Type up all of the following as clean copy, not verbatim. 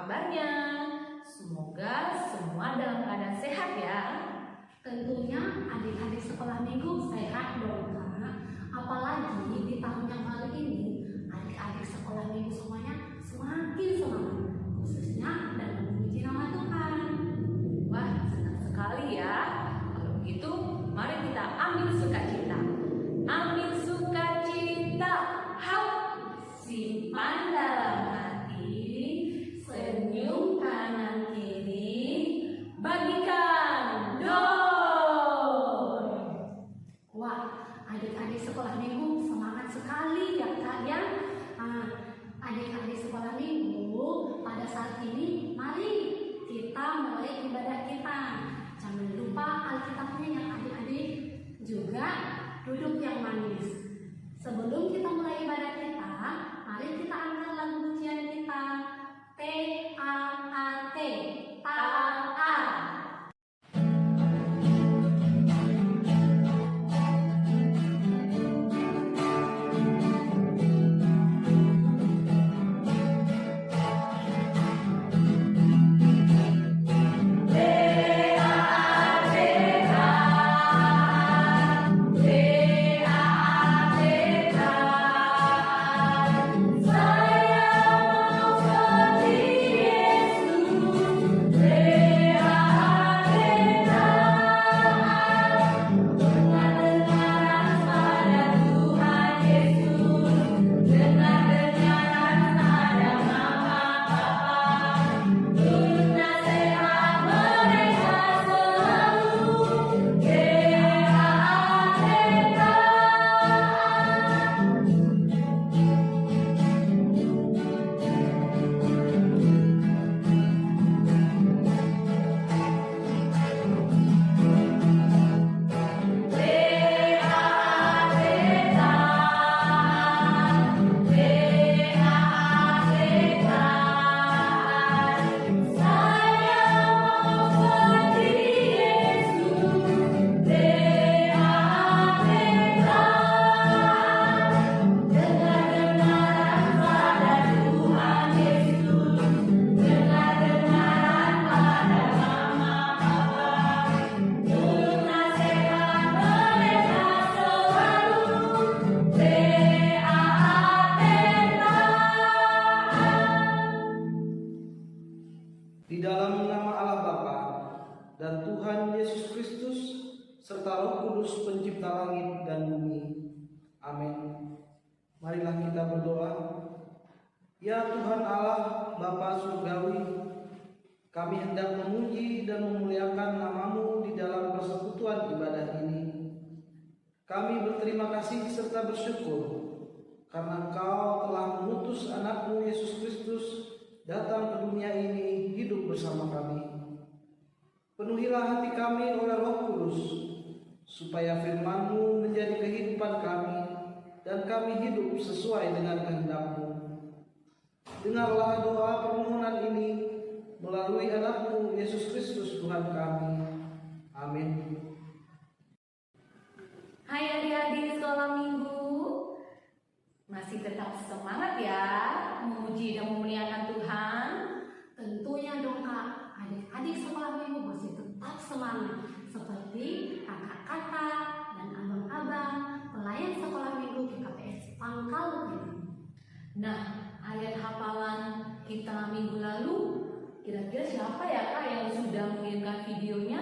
kabarnya? Semoga semua dalam keadaan sehat ya. Tentunya adik-adik sekolah minggu sehat dong Kak. Apalagi di tahun yang baru ini, adik-adik sekolah minggu semuanya semakin semangat, khususnya dalam memuji nama Tuhan. Wah, senang sekali ya. Kalau begitu, mari kita ambil sukacita. Ambil sukacita, hap, simpan dalam hati, senyum kanan kiri, bagikan dor. Wah, adik-adik sekolah minggu semangat sekali ya Kak ya. Adik-adik sekolah minggu, pada saat ini mari kita mulai ibadah kita. Jangan lupa Alkitabnya yang adik-adik, juga duduk yang manis. Sebelum kita mulai ibadah kita, mari kita angkat lagu pujian kita. T-A-A-T, taat. Di dalam nama Allah Bapa dan Tuhan Yesus Kristus serta Roh Kudus pencipta langit dan bumi. Amin. Marilah kita berdoa. Ya Tuhan Allah Bapa Surgawi, kami hendak memuji dan memuliakan nama-Mu di dalam persekutuan ibadah ini. Kami berterima kasih serta bersyukur karena Engkau telah mengutus anak-Mu Yesus Kristus datang ke dunia ini hidup bersama kami. Penuhilah hati kami oleh Roh Kudus, supaya firman-Mu menjadi kehidupan kami dan kami hidup sesuai dengan kehendak-Mu. Dengarlah doa permohonan ini melalui anak-Mu Yesus Kristus Tuhan kami. Amin. Hai adik-adik sekolah minggu, masih tetap semangat ya memuji dan memuliakan Tuhan? Tentunya dong Kak, adik-adik sekolah minggu masih tetap semangat seperti kakak-kakak dan abang-abang pelayan sekolah minggu di KPS Pangkal Pinang. Nah, ayat hafalan kita minggu lalu, kira-kira siapa ya Kak yang sudah mengirimkan videonya?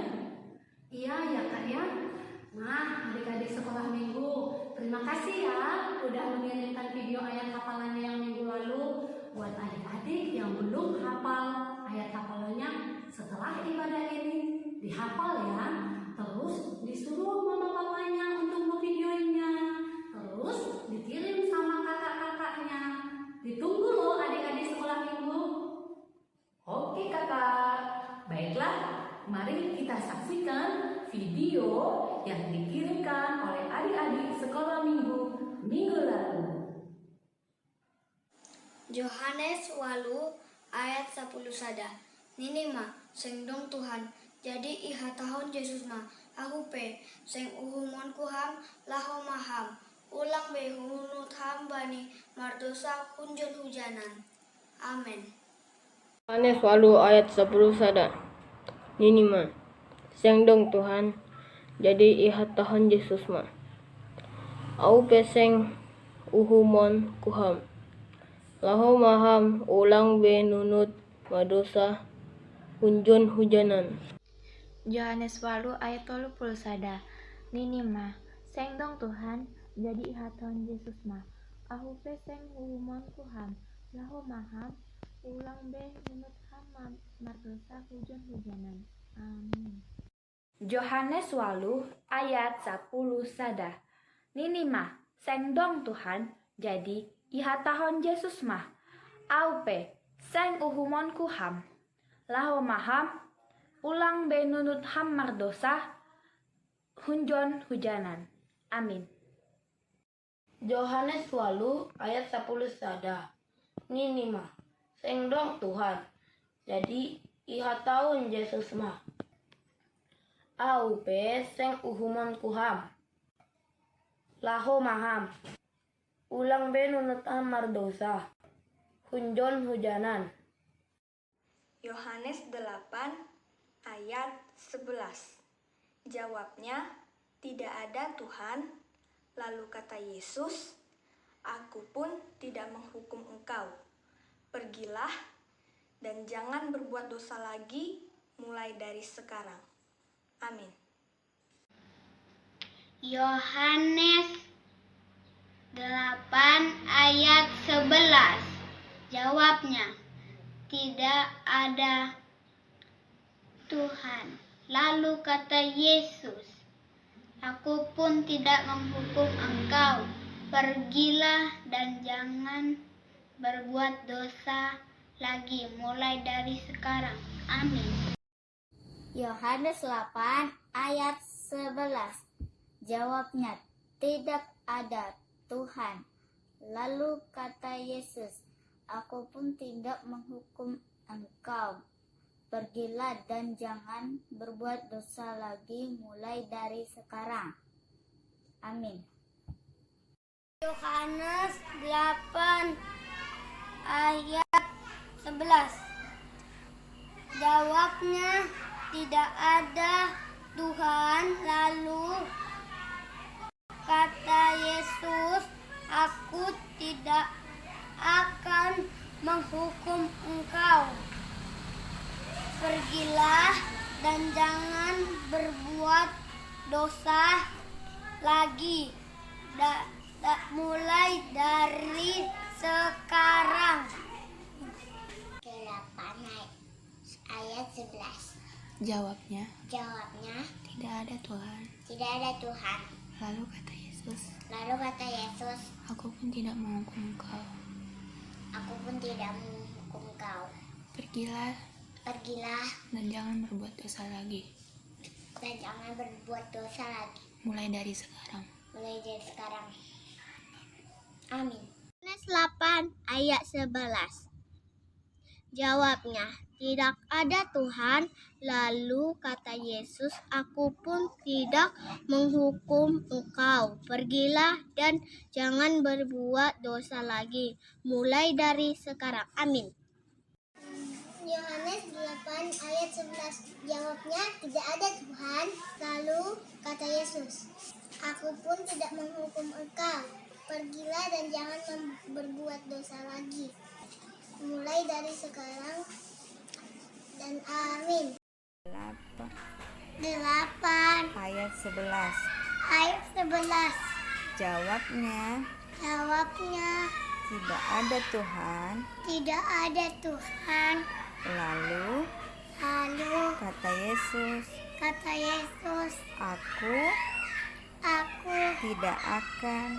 Iya ya Kak ya. Nah, adik-adik sekolah minggu, terima kasih ya udah mengirimkan video ayat hafalannya yang minggu lalu. Buat adik-adik yang belum hafal ayat hafalannya, setelah ibadah ini dihafal ya. Terus disuruh mama papanya untuk ngevideoinnya. Terus dikirim sama kakak-kakaknya. Ditunggu loh adik-adik sekolah minggu. Oke kakak, baiklah, mari kita saksikan video yang dikirimkan oleh adik-adik sekolah minggu lalu. Yohanes 8 ayat 10 sada. Nini ma sing dong Tuhan jadi iha tahun Yesus na aku pe sing uhumon kuham laho maham ulang be hunut ham bani mardosa kunjul hujanan. Amin. Yohanes 8 ayat 10 sada. Nini mah seng dong Tuhan jadi ihat tahan Yesus mah. Au peseng uhumon kuham. Laho maham ulang be nunut madosa hunjon hujanan. Yohanes 8 ayat 31. Nini mah seng dong Tuhan jadi ihatan Yesus mah. Ahu pe seng uhumon kuham. Laho maham ulang be nunut ham mardosa hujan hujanan. Amin. Yohanes 8 ayat 10 sada. Nini mah seng dong Tuhan jadi ihatahon Yesus mah. Aupe seng uhumon kuham. Laho maham ulang be nunut ham mardosa hunjon hujanan. Amin. Yohanes 8 ayat 10 sada. Nini mah seng dong Tuhan jadi ihat tahun Yesus mah. Au pe seng uhumon kuham. Laho maham ulang be nunut amar dosa hunjon hujanan. Yohanes 8 ayat 11. Jawabnya, tidak ada Tuhan. Lalu kata Yesus, aku pun tidak menghukum engkau. Pergilah dan jangan berbuat dosa lagi mulai dari sekarang. Amin. Yohanes 8 ayat 11. Jawabnya, tidak ada Tuhan. Lalu kata Yesus, aku pun tidak menghukum engkau. Pergilah dan jangan berbuat dosa lagi mulai dari sekarang. Amin. Yohanes 8 ayat 11. Jawabnya, tidak ada Tuhan. Lalu kata Yesus, aku pun tidak menghukum engkau. Pergilah dan jangan berbuat dosa lagi mulai dari sekarang. Amin. Yohanes 8 ayat 11. Jawabnya, tidak ada Tuhan. Lalu kata Yesus, aku tidak akan menghukum engkau. Pergilah dan jangan berbuat dosa lagi mulai dari sekarang. 8 ayat 11. Jawabnya, Jawabnya, tidak ada Tuhan. tidak ada Tuhan. Lalu kata Yesus, aku pun tidak menghukum engkau. aku pun tidak menghukum engkau. Pergilah Pergilah dan jangan berbuat dosa lagi dan jangan berbuat dosa lagi mulai dari sekarang. Amin. Yohanes 8 ayat 11. Jawabnya, tidak ada Tuhan. Lalu kata Yesus, aku pun tidak menghukum engkau. Pergilah dan jangan berbuat dosa lagi mulai dari sekarang. Amin. Yohanes 8 ayat 11. Jawabnya, tidak ada Tuhan. Lalu kata Yesus, aku pun tidak menghukum engkau. Pergilah dan jangan berbuat dosa lagi mulai dari sekarang. Dan amin. 8 ayat 11. ayat 11. Jawabnya, tidak ada Tuhan. tidak ada Tuhan. Lalu kata Yesus, aku tidak akan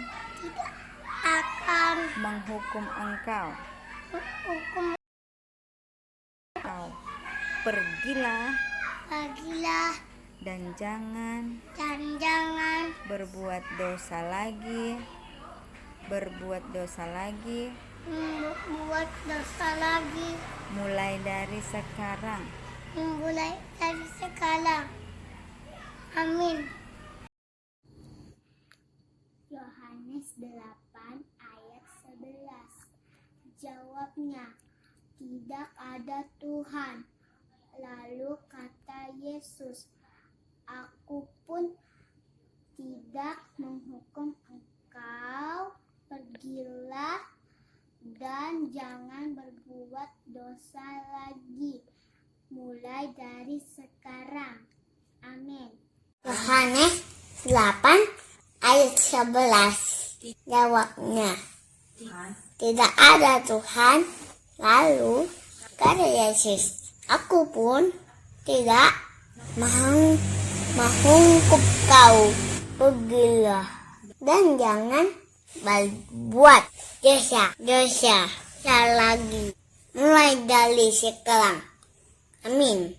menghukum engkau. Pergilah dan jangan berbuat dosa lagi mulai dari sekarang. Amin. Yohanes 8 ayat 11. Jawabnya, tidak ada Tuhan. Lalu kata Yesus, aku pun tidak menghukum engkau. Pergilah dan jangan berbuat dosa lagi, mulai dari sekarang. Amin. Yohanes 8 ayat 11. Jawabnya, tidak ada Tuhan. Lalu kata Yesus, aku pun tidak menghukum kau. Pergilah dan jangan berbuat dosa lagi, mulai dari sekarang. Amin.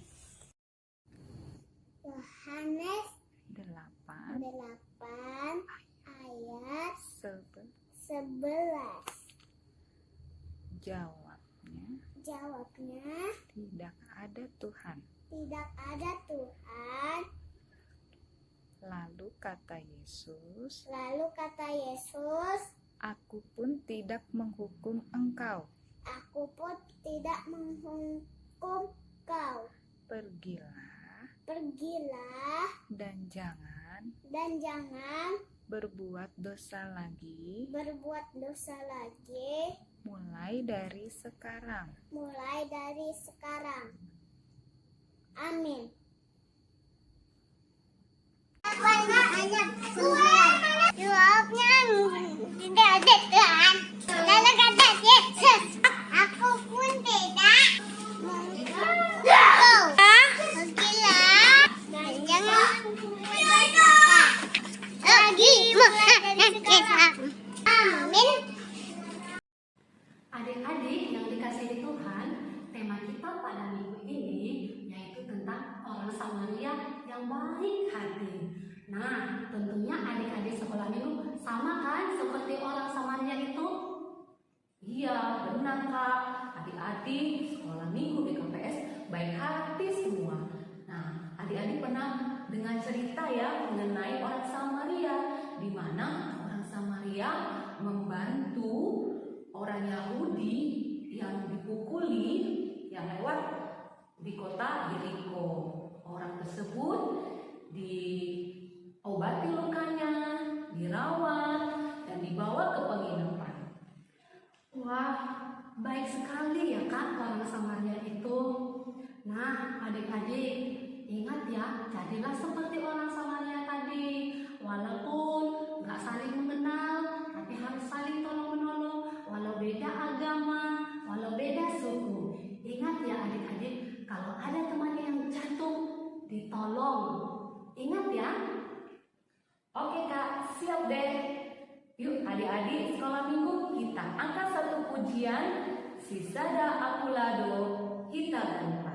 Yohanes 8 ayat 11. Jawabnya, Tidak ada Tuhan. tidak ada Tuhan. Lalu kata Yesus, aku pun tidak menghukum engkau. Aku pun tidak menghukum kau. Pergilah Dan jangan berbuat dosa lagi, mulai dari sekarang. Amin. Jawabnya tidak ada Tuhan. Lalu kata Yesus, aku pun tidak menghukum kau. Pergilah dan jangan lagi. Amin. Adik-adik yang dikasihi Tuhan, tema kita pada minggu ini yaitu tentang orang Samaria yang baik hati. Nah, tentunya adik-adik sekolah minggu sama kan seperti orang Samaria itu? Iya, benar Kak. Adik-adik sekolah minggu BKPS baik hati semua. Nah, adik-adik pernah dengar cerita ya mengenai orang Samaria, di mana orang Samaria membantu orang Yahudi yang dipukuli yang lewat di kota Yeriko. Orang tersebut diobati lukanya, dirawat, dan dibawa ke penginapan. Wah, baik sekali ya kan orang Samaria itu. Nah, adik-adik ingat ya, jadilah seperti orang Samaria tadi. Walaupun nggak saling mengenal, tapi harus saling tolong-menolong. Walau beda agama, walau beda suku. Ingat ya adik-adik, kalau ada teman yang jatuh, ditolong. Ingat ya. Oke Kak, siap deh. Yuk adik-adik sekolah minggu kita angkat satu pujian, Si Sada Aku Lado Kita Ganpa.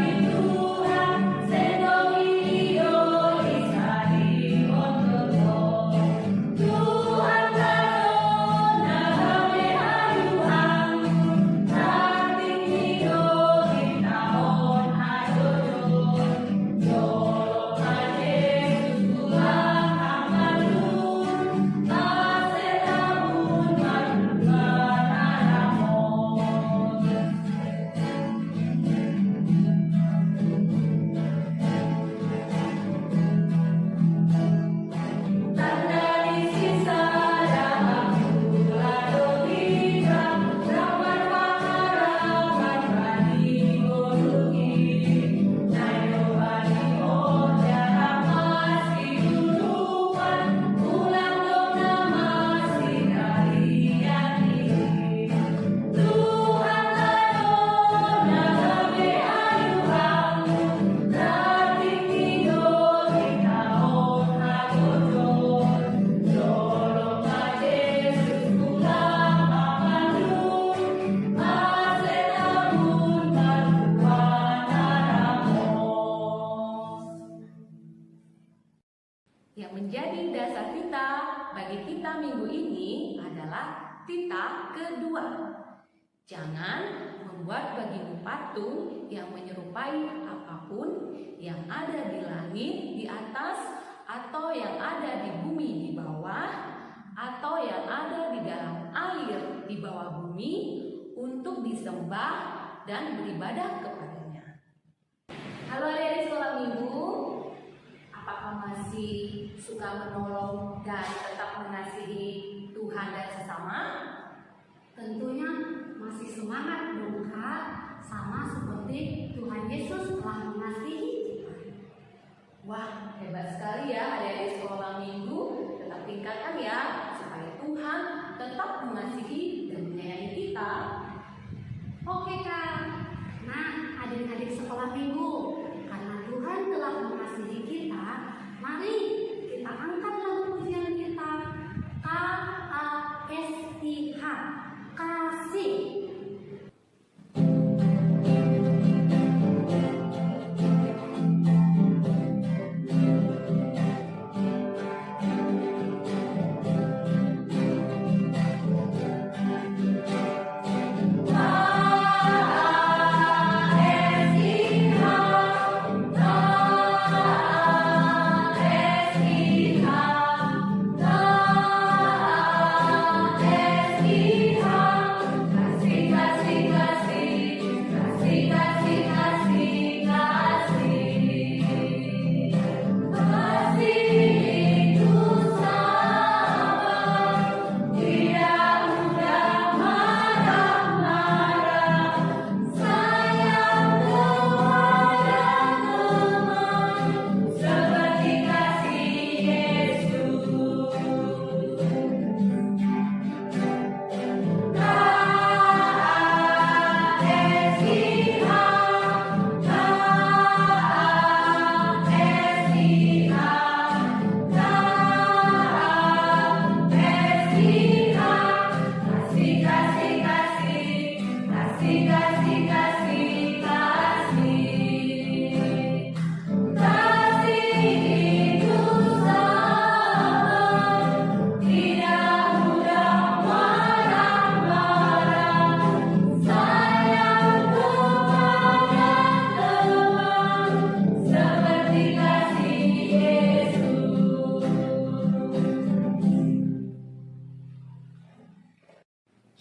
Itu menjadi dasar tita bagi kita minggu ini adalah tita kedua. Jangan membuat bagimu patung yang menyerupai apapun yang ada di langit di atas, atau yang ada di bumi di bawah, atau yang ada di dalam air di bawah bumi, untuk disembah dan beribadah kepadanya. Halo adik-adik sekolah minggu, apakah masih suka menolong dan tetap mengasihi Tuhan dan sesama? Tentunya masih semangat dong Kak, sama seperti Tuhan Yesus telah mengasihi kita. Wah, hebat sekali ya adik-adik sekolah minggu. Tetap tingkatkan ya, supaya Tuhan tetap mengasihi dan menyayangi kita. Oke Kak, nah adik-adik sekolah minggu, karena Tuhan telah mengasihi kita, mari kita angkat lagu pujian kita, KASIH, kasih.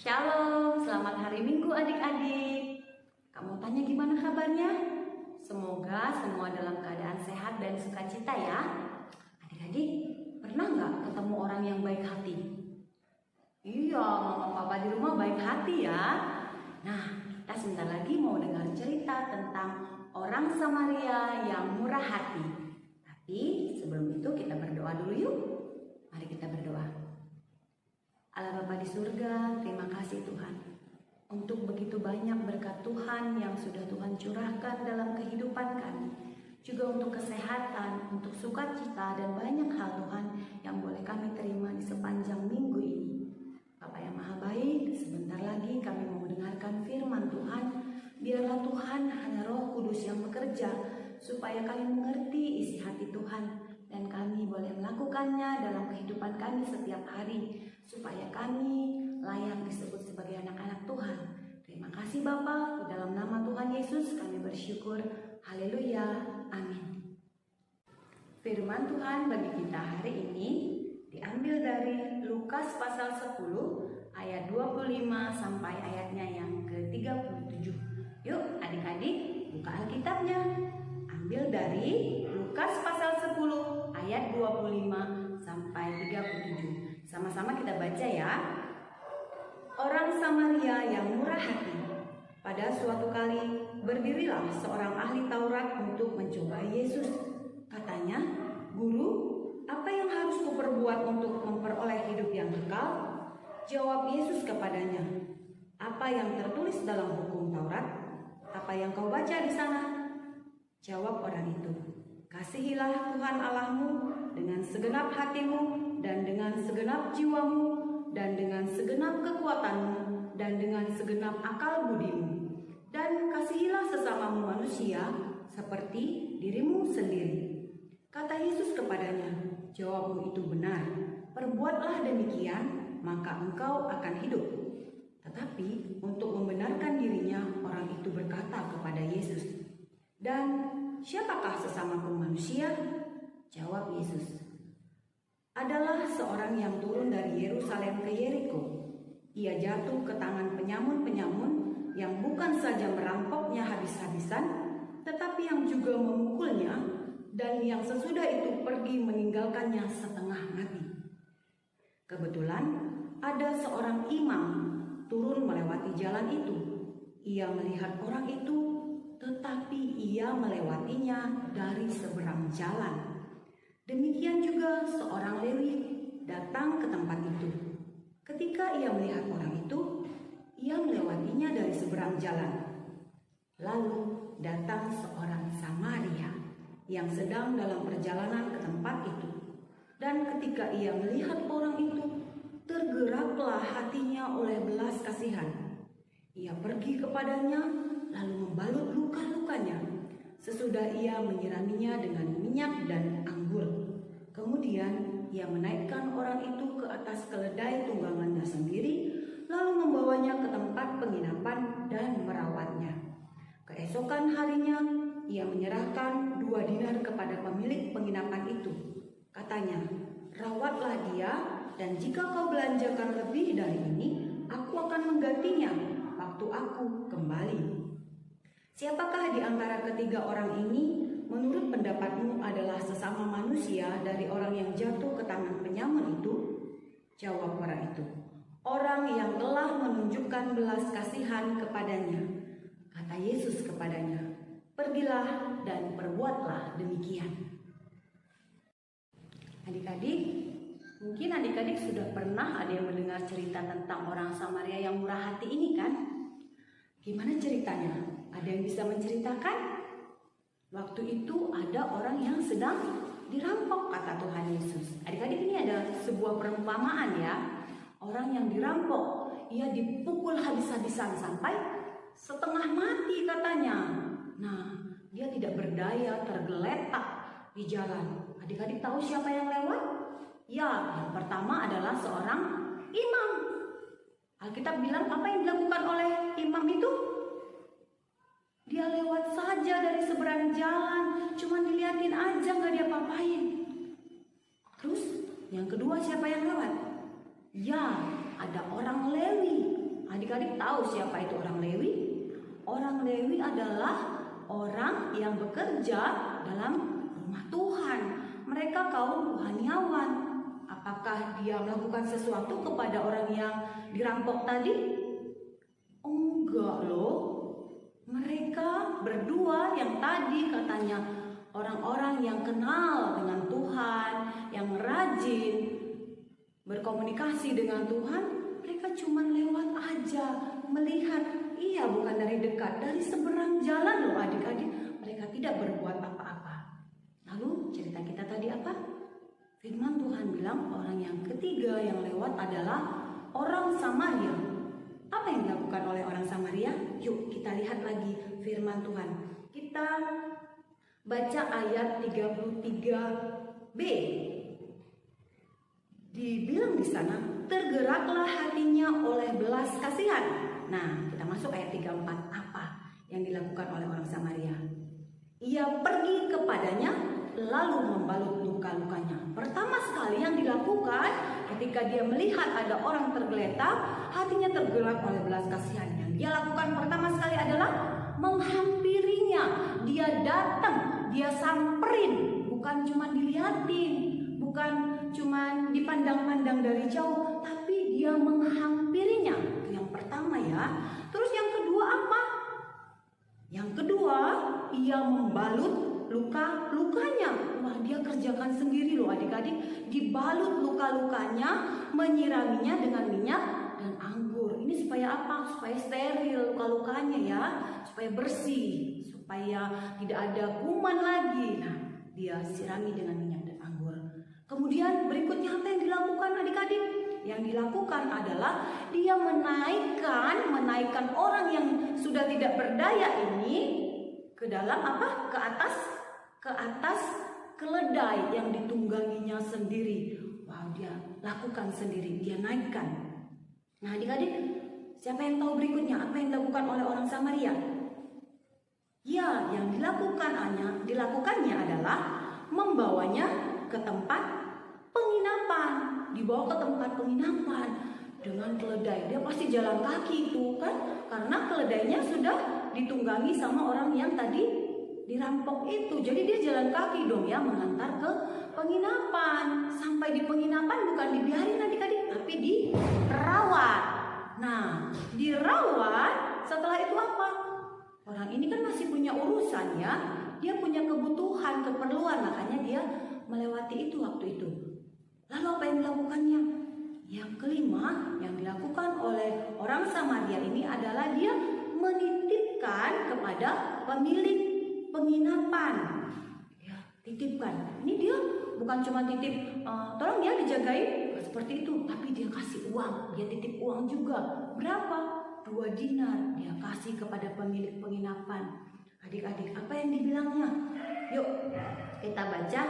Shalom, selamat hari Minggu adik-adik. Kamu tanya gimana kabarnya? Semoga semua dalam keadaan sehat dan sukacita ya. Adik-adik, pernah nggak ketemu orang yang baik hati? Iya, mama papa di rumah baik hati ya. Nah, kita sebentar lagi mau dengar cerita tentang orang Samaria yang murah hati. Tapi sebelum itu kita berdoa dulu yuk. Mari kita berdoa. Allah Bapa di surga, terima kasih Tuhan untuk begitu banyak berkat Tuhan yang sudah Tuhan curahkan dalam kehidupan kami, juga untuk kesehatan, untuk sukacita dan banyak hal Tuhan yang boleh kami terima di sepanjang minggu ini. Bapa yang maha baik, sebentar lagi kami mau mendengarkan firman Tuhan. Biarlah Tuhan hanya Roh Kudus yang bekerja supaya kami mengerti isi hati Tuhan dan kami boleh melakukannya dalam kehidupan kami setiap hari, supaya kami layak disebut sebagai anak-anak Tuhan. Terima kasih Bapa, di dalam nama Tuhan Yesus kami bersyukur. Haleluya, amin. Firman Tuhan bagi kita hari ini diambil dari Lukas pasal 10 ayat 25 sampai ayatnya yang ke-37. Yuk adik-adik buka Alkitabnya. Ambil dari Lukas pasal 10 ayat 25 sampai 37. Sama-sama kita baca ya. Orang Samaria yang murah hati. Pada suatu kali berdirilah seorang ahli Taurat untuk mencoba Yesus. Katanya, "Guru, apa yang harus kuperbuat untuk memperoleh hidup yang kekal?" Jawab Yesus kepadanya, "Apa yang tertulis dalam hukum Taurat? Apa yang kau baca di sana?" Jawab orang itu, "Kasihilah Tuhan Allahmu dengan segenap hatimu dan dengan segenap jiwamu dan dengan segenap kekuatanmu dan dengan segenap akal budimu. Dan kasihilah sesamamu manusia seperti dirimu sendiri." Kata Yesus kepadanya, jawabmu itu benar. Perbuatlah demikian, maka engkau akan hidup." Tetapi untuk membenarkan dirinya, orang itu berkata kepada Yesus, "Dan siapakah sesamaku manusia?" Jawab Yesus, "Adalah seorang yang turun dari Yerusalem ke Yeriko. Ia jatuh ke tangan penyamun-penyamun yang bukan saja merampoknya habis-habisan, tetapi yang juga memukulnya, dan yang sesudah itu pergi meninggalkannya setengah mati. Kebetulan ada seorang imam turun melewati jalan itu. Ia melihat orang itu, tetapi ia melewatinya dari seberang jalan. Demikian juga seorang Lewi datang ke tempat itu. Ketika ia melihat orang itu, ia melewatinya dari seberang jalan. Lalu datang seorang Samaria yang sedang dalam perjalanan ke tempat itu. Dan ketika ia melihat orang itu, tergeraklah hatinya oleh belas kasihan. Ia pergi kepadanya, lalu membalut luka-lukanya. Sesudah ia menyiraminya dengan minyak dan anggur. Kemudian ia menaikkan orang itu ke atas keledai tunggangannya sendiri, lalu membawanya ke tempat penginapan dan merawatnya. Keesokan harinya, ia menyerahkan 2 dinar kepada pemilik penginapan itu. Katanya, "Rawatlah dia, dan jika kau belanjakan lebih dari ini, aku akan menggantinya waktu aku kembali." Siapakah di antara ketiga orang ini menurut pendapatmu adalah sesama manusia dari orang yang jatuh ke tangan penyamun itu? Jawab orang itu, "Orang yang telah menunjukkan belas kasihan kepadanya." Kata Yesus kepadanya, "Pergilah dan perbuatlah demikian." Adik-adik, mungkin adik-adik sudah pernah ada yang mendengar cerita tentang orang Samaria yang murah hati ini kan? Gimana ceritanya? Ada yang bisa menceritakan? Waktu itu ada orang yang sedang dirampok, kata Tuhan Yesus. Adik-adik, ini ada sebuah perumpamaan ya. Orang yang dirampok, ia dipukul habis-habisan sampai setengah mati katanya. Nah, dia tidak berdaya, tergeletak di jalan. Adik-adik tahu siapa yang lewat? Ya, yang pertama adalah seorang imam. Alkitab bilang apa yang dilakukan oleh imam itu? Dia lewat saja dari seberang jalan, cuma dilihatin aja, nggak dia apain. Terus yang kedua siapa yang lewat? Ya, ada orang Lewi. Adik-adik tahu siapa itu orang Lewi? Orang Lewi adalah orang yang bekerja dalam rumah Tuhan. Mereka kaum rohaniawan. Apakah dia melakukan sesuatu kepada orang yang dirampok tadi? Enggak loh. Mereka berdua yang tadi katanya orang-orang yang kenal dengan Tuhan, yang rajin berkomunikasi dengan Tuhan, mereka cuma lewat aja, melihat. Iya, bukan dari dekat, dari seberang jalan loh adik-adik. Mereka tidak berbuat apa-apa. Lalu cerita kita tadi apa? Firman Tuhan bilang orang yang ketiga yang lewat adalah orang Samaria. Apa yang dilakukan oleh orang Samaria? Yuk kita lihat lagi firman Tuhan. Kita baca ayat 33b. Dibilang di sana, tergeraklah hatinya oleh belas kasihan. Nah, kita masuk ayat 34. Apa yang dilakukan oleh orang Samaria? Ia pergi kepadanya, lalu membalut luka-lukanya. Pertama sekali yang dilakukan ketika dia melihat ada orang tergeletak, hatinya tergerak oleh belas kasihan. Yang dia lakukan pertama sekali adalah menghampirinya. Dia datang, dia samperin, bukan cuma dilihatin, bukan cuma dipandang-pandang dari jauh, tapi dia menghampirinya. Itu yang pertama ya. Terus yang kedua apa? Yang kedua, ia membalut luka-lukanya. Wah, dia kerjakan sendiri loh adik-adik. Dibalut luka-lukanya, menyiraminya dengan minyak dan anggur. Ini supaya apa? Supaya steril luka-lukanya ya. Supaya bersih, supaya tidak ada kuman lagi. Nah, dia sirami dengan minyak dan anggur. Kemudian berikutnya apa yang dilakukan adik-adik? Yang dilakukan adalah dia menaikkan orang yang sudah tidak berdaya ini ke dalam apa? Ke atas keledai yang ditungganginya sendiri. Wow, dia lakukan sendiri, dia naikkan. Nah adik-adik, siapa yang tahu berikutnya apa yang dilakukan oleh orang Samaria? Ya, yang dilakukannya adalah membawanya ke tempat penginapan. Dibawa ke tempat penginapan dengan keledai. Dia pasti jalan kaki itu kan, karena keledainya sudah ditunggangi sama orang yang tadi dirampok itu. Jadi dia jalan kaki dong ya, mengantar ke penginapan. Sampai di penginapan bukan dibiarin adik-adik, tapi dirawat. Nah, dirawat, setelah itu apa? Orang ini kan masih punya urusan ya. Dia punya kebutuhan, keperluan, makanya dia melewati itu waktu itu. Lalu apa yang dilakukannya? Yang kelima yang dilakukan oleh orang Samaria ini adalah dia menitipkan kepada pemilik penginapan. Ya, titipkan. Ini dia bukan cuma titip, tolong ya dijagain seperti itu, tapi dia kasih uang, dia titip uang juga. Berapa? 2 dinar dia kasih kepada pemilik penginapan. Adik-adik, apa yang dibilangnya? Yuk kita baca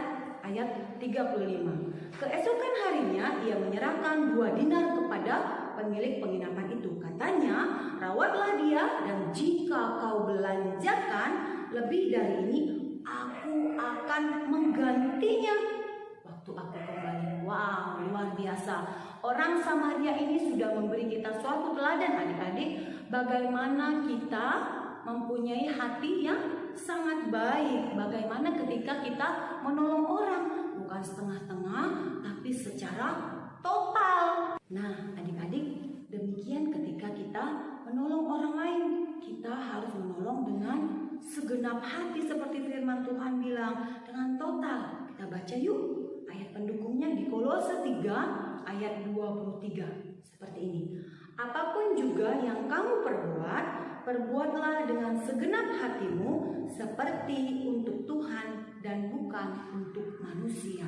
ayat 35. Keesokan harinya ia menyerahkan 2 dinar kepada pemilik penginapan itu. Katanya, rawatlah dia, dan jika kau belanjakan lebih dari ini, aku akan menggantinya waktu aku kembali. Wow, luar biasa. Orang Samaria ini sudah memberi kita suatu teladan adik-adik, bagaimana kita mempunyai hati yang sangat baik. Bagaimana ketika kita menolong orang, bukan setengah-tengah, tapi secara total. Nah, adik-adik, demikian ketika kita menolong orang lain, kita harus menolong dengan segenap hati seperti firman Tuhan bilang, dengan total. Kita baca yuk ayat pendukungnya di Kolose 3 ayat 23 seperti ini. Apapun juga yang kamu perbuat, perbuatlah dengan segenap hatimu seperti untuk Tuhan dan bukan untuk manusia.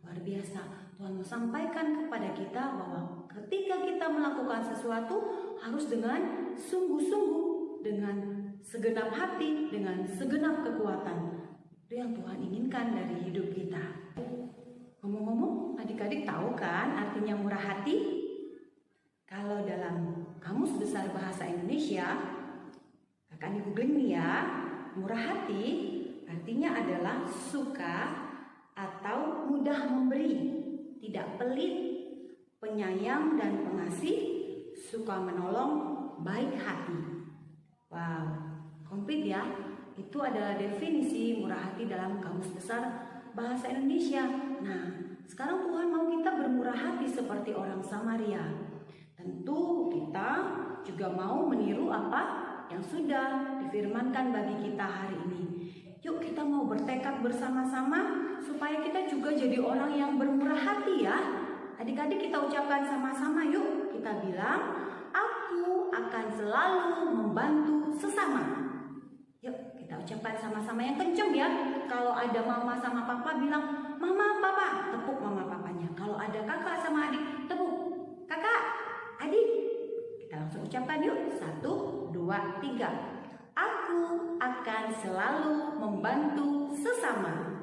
Luar biasa. Tuhan mau sampaikan kepada kita bahwa ketika kita melakukan sesuatu harus dengan sungguh-sungguh, dengan segenap hati, dengan segenap kekuatan. Itu yang Tuhan inginkan dari hidup kita. Ngomong-ngomong, adik-adik tahu kan artinya murah hati? Kalau dalam Kamus Besar Bahasa Indonesia, kakak di googling nih ya, murah hati artinya adalah suka atau mudah memberi, tidak pelit, penyayang dan pengasih, suka menolong, baik hati. Wow, komplit ya. Itu adalah definisi murah hati dalam Kamus Besar Bahasa Indonesia. Nah, sekarang Tuhan mau kita bermurah hati seperti orang Samaria. Tentu kita juga mau meniru apa yang sudah difirmankan bagi kita hari ini. Yuk kita mau bertekad bersama-sama supaya kita juga jadi orang yang bermurah hati ya. Adik-adik kita ucapkan sama-sama yuk. Kita bilang, aku akan selalu membantu sesama. Yuk kita ucapkan sama-sama yang kenceng ya. Kalau ada mama sama papa bilang, mama, papa, tepuk mama papanya. Kalau ada kakak sama adik, tepuk kakak, adik. Kita langsung ucapkan yuk. 1, 2, 3. Aku akan selalu membantu sesama.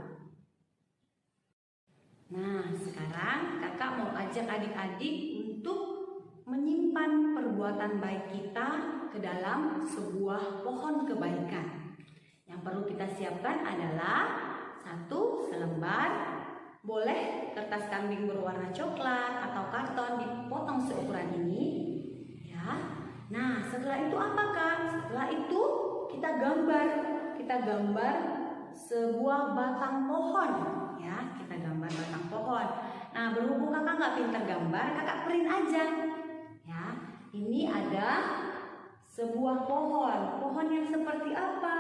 Nah, sekarang kakak mau ajak adik-adik untuk menyimpan perbuatan baik kita ke dalam sebuah pohon kebaikan. Yang perlu kita siapkan adalah 1 selembar, boleh kertas kambing berwarna coklat atau karton dipotong seukuran ini ya. Nah, setelah itu apa Kak? Setelah itu kita gambar sebuah batang pohon ya. Kita gambar batang pohon. Nah, berhubung kakak nggak pintar gambar, kakak print aja ya. Ini ada sebuah pohon. Pohon yang seperti apa?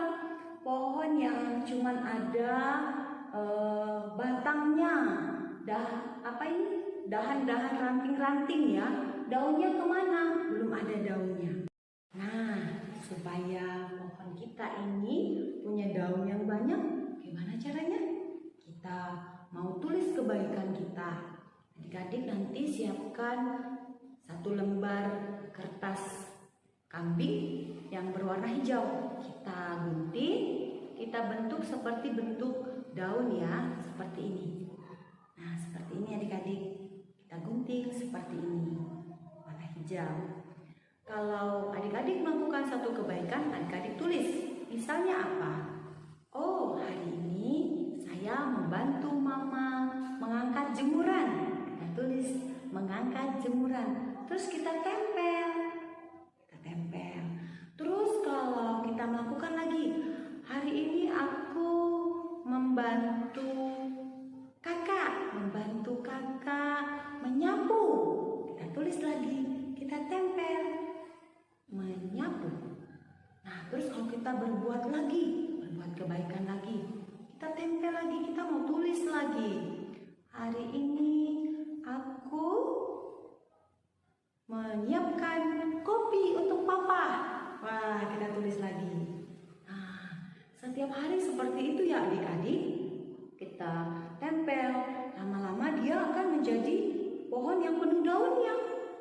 Pohon yang cuman ada batangnya, dahan-dahan ranting-ranting ya. Daunnya kemana? Belum ada daunnya. Nah, supaya pohon kita ini punya daun yang banyak, gimana caranya? Kita mau tulis kebaikan kita. Adik-adik nanti siapkan 1 lembar kertas kambing yang berwarna hijau. Kita gunting, kita bentuk seperti bentuk daun ya, seperti ini. Nah, seperti ini adik-adik. Kita gunting seperti ini. Warna hijau. Kalau adik-adik melakukan satu kebaikan, adik-adik tulis. Misalnya apa? Oh, hari ini saya membantu mama mengangkat jemuran. Kita tulis mengangkat jemuran. Terus kita tempel. Terus kalau kita melakukan lagi, hari ini aku membantu kakak menyapu. Kita tulis lagi, kita tempel menyapu. Nah, terus kalau kita berbuat kebaikan lagi, kita tempel lagi, kita mau tulis lagi. Hari ini aku menyiapkan kopi untuk papa. Wah, kita tulis lagi. Nah, setiap hari seperti itu ya adik-adik. Kita tempel, lama-lama dia akan menjadi pohon yang penuh daunnya.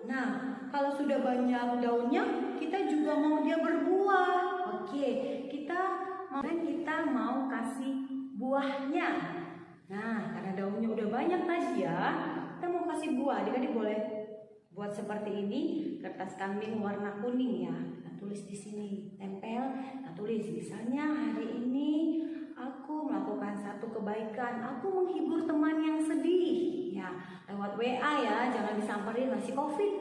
Nah, kalau sudah banyak daunnya, kita juga mau dia berbuah. Oke, kita mau kasih buahnya. Nah, karena daunnya udah banyak tadi ya, kita mau kasih buah. Adik-adik boleh buat seperti ini, kertas kambing warna kuning ya. Kita tulis di sini, tempel. Kita tulis misalnya hari ini aku melakukan satu kebaikan, aku menghibur teman yang sedih ya, lewat WA ya, jangan disamperin masih COVID.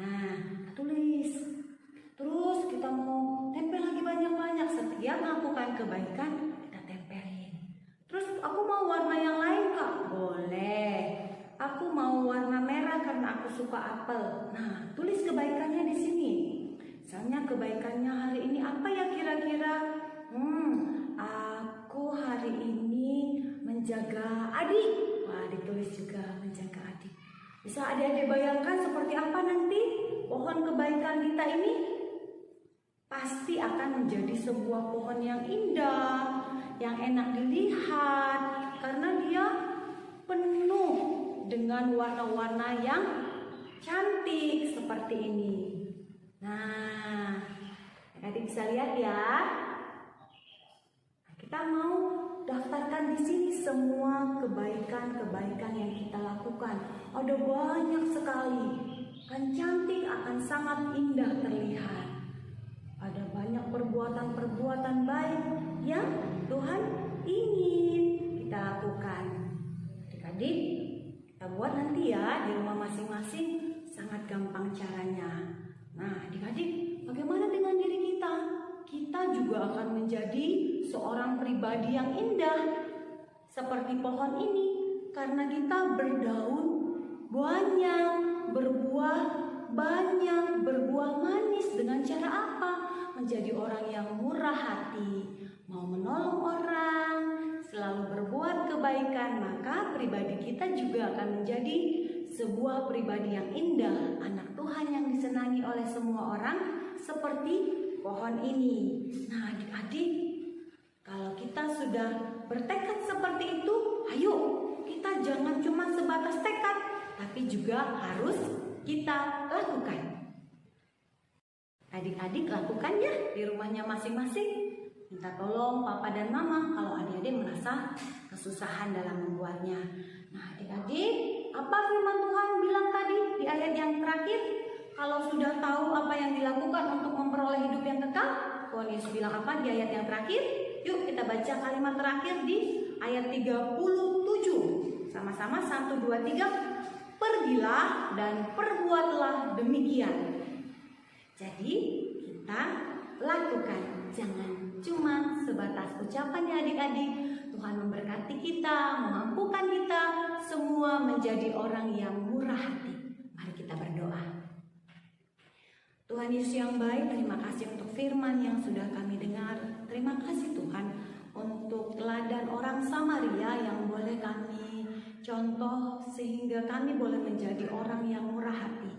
Nah, kita tulis. Terus kita mau tempel lagi banyak-banyak. Setiap melakukan kebaikan kita tempelin. Terus aku mau warna yang lain Kak? Boleh. Aku mau warna merah karena aku suka apel. Nah, tulis kebaikannya di sini. Misalnya kebaikannya hari ini apa ya kira-kira? Aku hari ini menjaga adik. Wah, ditulis juga menjaga adik. Bisa adik-adik bayangkan seperti apa nanti pohon kebaikan kita ini? Pasti akan menjadi sebuah pohon yang indah, yang enak dilihat, karena dia penuh dengan warna-warna yang cantik seperti ini. Nah, adik bisa lihat ya. Kita mau daftarkan di sini semua kebaikan-kebaikan yang kita lakukan. Ada banyak sekali. Kan cantik, akan sangat indah terlihat. Ada banyak perbuatan-perbuatan baik yang Tuhan ingin kita lakukan. Adik-adik, kita buat nanti ya di rumah masing-masing, sangat gampang caranya. Nah, adik-adik, bagaimana dengan diri kita? Kita juga akan menjadi seorang pribadi yang indah seperti pohon ini, karena kita berdaun banyak, berbuah banyak, berbuah manis. Dengan cara apa? Menjadi orang yang murah hati, mau menolong orang, selalu berbuat kebaikan, maka pribadi kita juga akan menjadi sebuah pribadi yang indah, anak Tuhan yang disenangi oleh semua orang seperti pohon ini. Nah, adik-adik, kalau kita sudah bertekad seperti itu, ayo kita jangan cuma sebatas tekad, tapi juga harus kita lakukan. Adik-adik lakukan ya di rumahnya masing-masing. Minta tolong papa dan mama kalau adik-adik merasa kesusahan dalam membuatnya. Nah, adik-adik, apa firman Tuhan bilang tadi di ayat yang terakhir? Kalau sudah tahu apa yang dilakukan untuk memperoleh hidup yang kekal, Tuhan Yesus bilang apa di ayat yang terakhir? Yuk kita baca kalimat terakhir di ayat 37. Sama-sama 1, 2, 3. Pergilah dan perbuatlah demikian. Jadi kita lakukan, jangan cuma sebatas ucapan ya adik-adik. Tuhan memberkati kita, memampukan kita semua menjadi orang yang murah hati. Mari kita berdoa. Tuhan Yesus yang baik, terima kasih untuk firman yang sudah kami dengar. Terima kasih Tuhan untuk teladan orang Samaria yang boleh kami contoh sehingga kami boleh menjadi orang yang murah hati.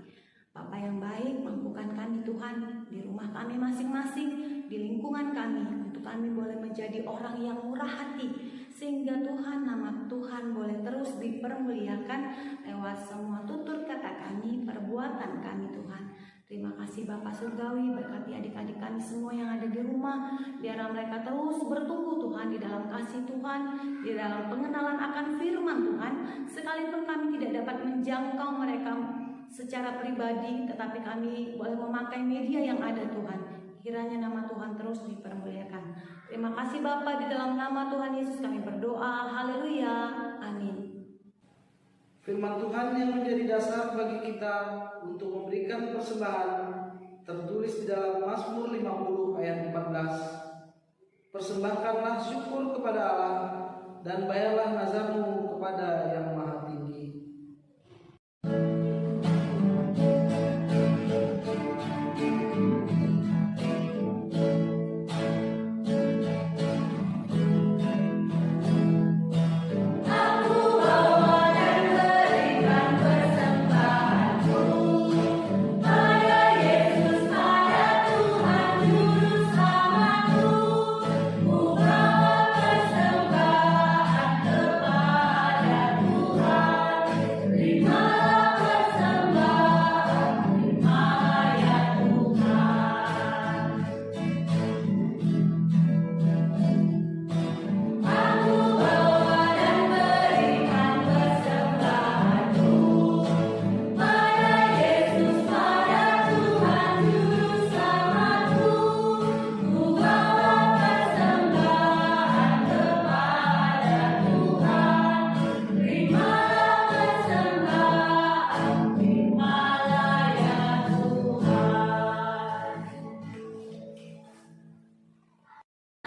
Bapa yang baik, mampukan kami Tuhan di rumah kami masing-masing, di lingkungan kami, untuk kami boleh menjadi orang yang murah hati, sehingga Tuhan, nama Tuhan boleh terus dipermuliakan lewat semua tutur kata kami, perbuatan kami Tuhan. Terima kasih Bapak Surgawi, berkati adik-adik kami semua yang ada di rumah. Biarlah mereka terus bertumbuh Tuhan di dalam kasih Tuhan, di dalam pengenalan akan firman Tuhan. Sekalipun kami tidak dapat menjangkau mereka secara pribadi, tetapi kami boleh memakai media yang ada Tuhan. Kiranya nama Tuhan terus dipermuliakan. Terima kasih Bapak, di dalam nama Tuhan Yesus kami berdoa. Haleluya. Amin. Firman Tuhan yang menjadi dasar bagi kita untuk memberikan persembahan tertulis di dalam Mazmur 50 ayat 14. Persembahkanlah syukur kepada Allah dan bayarlah nazarmu kepada Yang Maha Tinggi.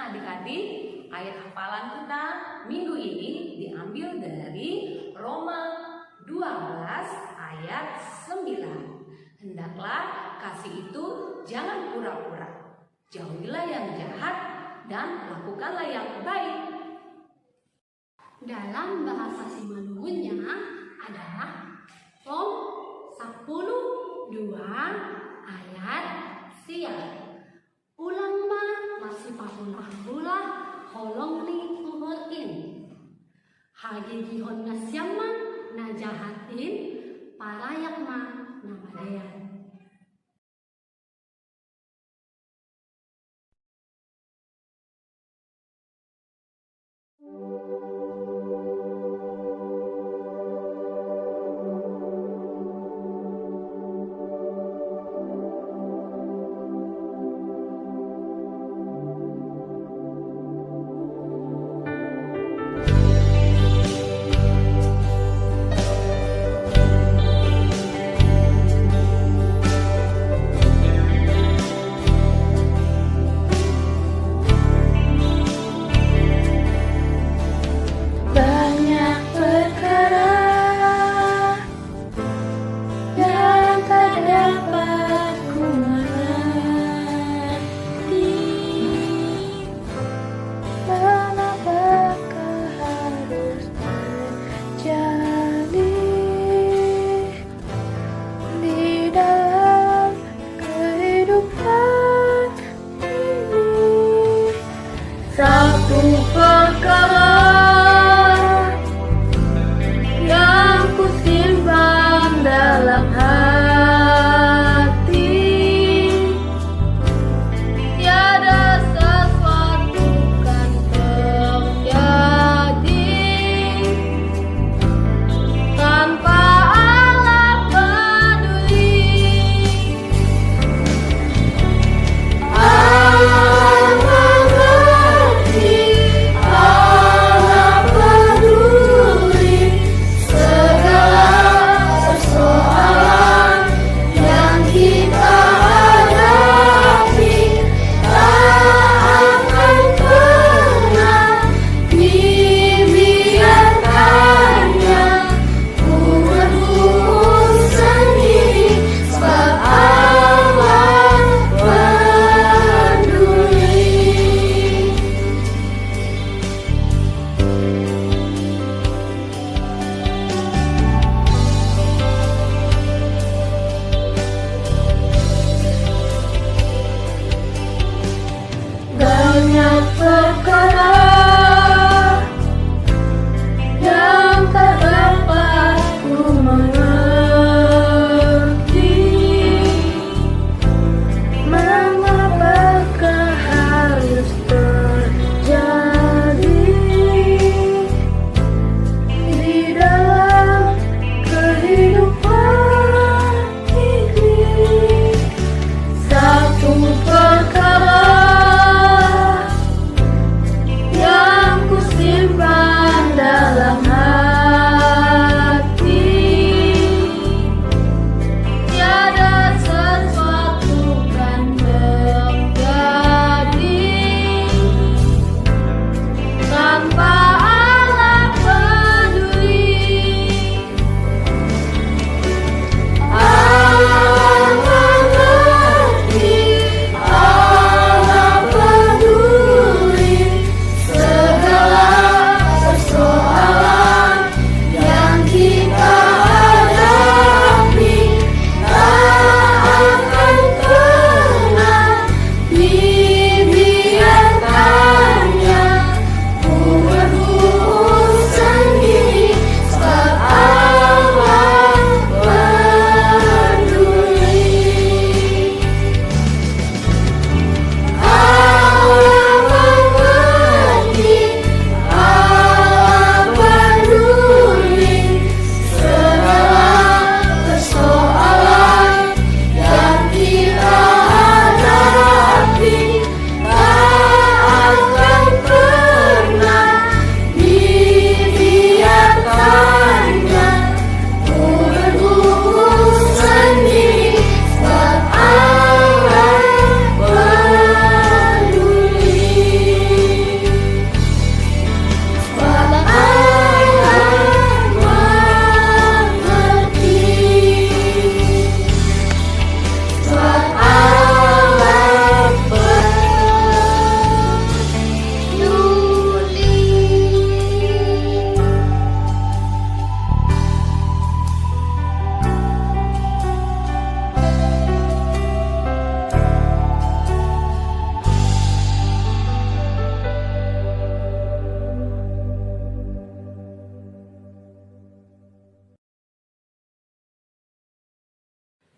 Adik-adik, ayat hafalan kita minggu ini diambil dari Roma 12 ayat 9. Hendaklah kasih itu jangan pura-pura. Jauhilah yang jahat dan lakukanlah yang baik. Dalam bahasa Simalungunnya adalah Pom 10:2 ayat sial. Ulang mah masih papulah holong ni uhurin. Hagigihon na siyaman na jahatin parayak mah namadayan.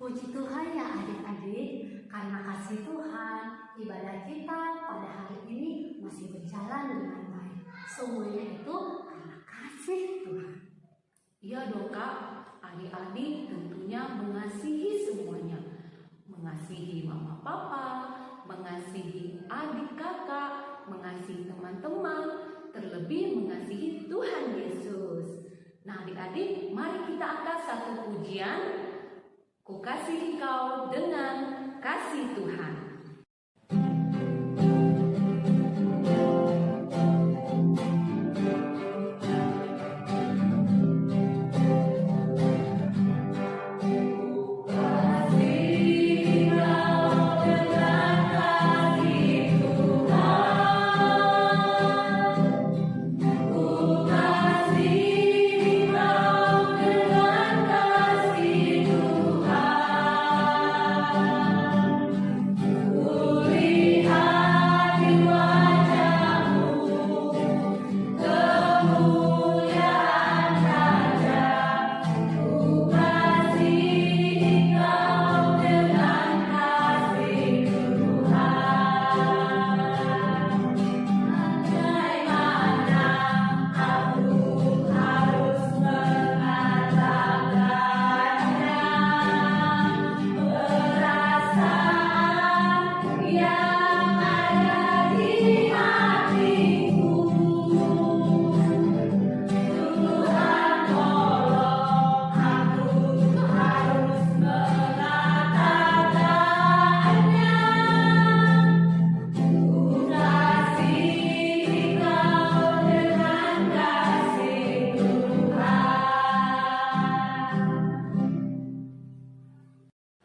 Puji Tuhan ya adik-adik, karena kasih Tuhan, ibadah kita pada hari ini masih berjalan dengan baik. Semuanya itu karena kasih Tuhan. Iya dong Kak, adik-adik tentunya mengasihi semuanya. Mengasihi mama papa, mengasihi adik kakak, mengasihi teman-teman, terlebih mengasihi Tuhan Yesus. Nah adik-adik, mari kita angkat satu pujian. Ku kasihi kau dengan kasih Tuhan.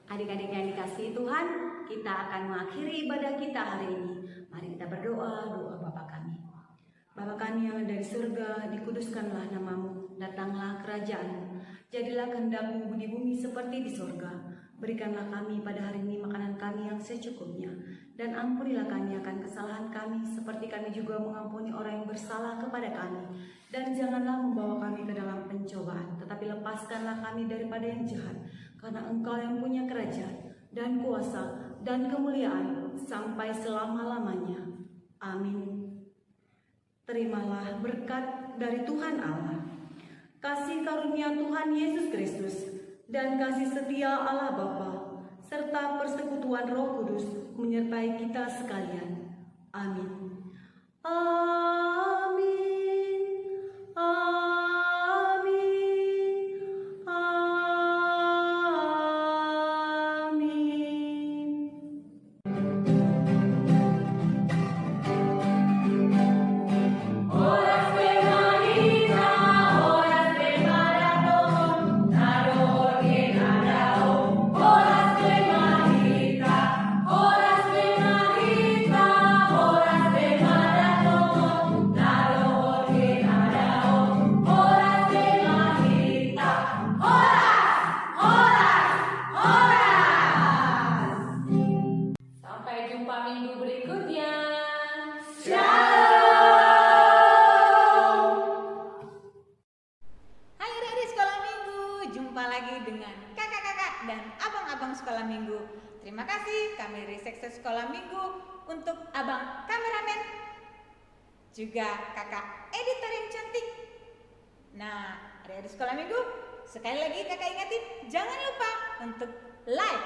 Adik-adik yang dikasihi Tuhan, kita akan mengakhiri ibadah kita hari ini. Mari kita berdoa, doa Bapa kami. Bapa kami yang dari surga, dikuduskanlah namamu, datanglah kerajaan-mu. Jadilah kehendak-mu di bumi seperti di surga. Berikanlah kami pada hari ini makanan kami yang secukupnya. Dan ampunilah kami akan kesalahan kami, seperti kami juga mengampuni orang yang bersalah kepada kami. Dan janganlah membawa kami ke dalam pencobaan, tetapi lepaskanlah kami daripada yang jahat. Karena Engkau yang punya kerajaan dan kuasa dan kemuliaan sampai selama-lamanya. Amin. Terimalah berkat dari Tuhan Allah, kasih karunia Tuhan Yesus Kristus, dan kasih setia Allah Bapa, serta persekutuan Roh Kudus menyertai kita sekalian. Amin. Amin. Amin. Terima kasih kami dari Seksi Sekolah Minggu untuk Abang Kameramen, juga Kakak Editor yang cantik. Nah, adik-adik Sekolah Minggu, sekali lagi Kakak ingatin, jangan lupa untuk like